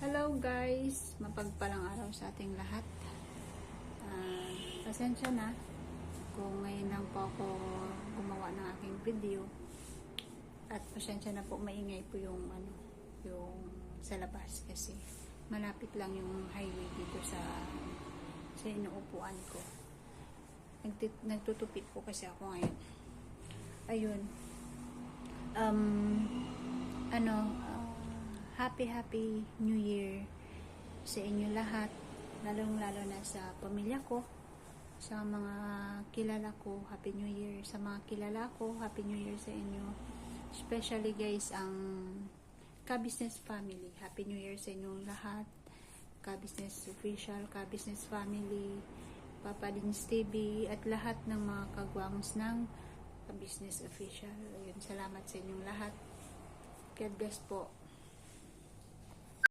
Hello guys, mapagpalang araw sa ating lahat. Pasensya na kung ngayon lang po ako gumawa ng aking video, at pasensya na po, maingay po yung sa labas kasi malapit lang yung highway dito sa inuupuan ko. Nagtutupit po kasi ako ngayon. Ayun. Happy New Year sa inyo lahat, lalong-lalo na sa pamilya ko, sa mga kilala ko. Happy New Year sa mga kilala ko, Happy New Year sa inyo, especially guys ang Ka-Business family. Happy New Year sa inyong lahat, Ka-Business official, Ka-Business family, Papa Dins TV, at lahat ng mga kagwangs ng Ka-Business official. Ayun, salamat sa inyong lahat. God bless po.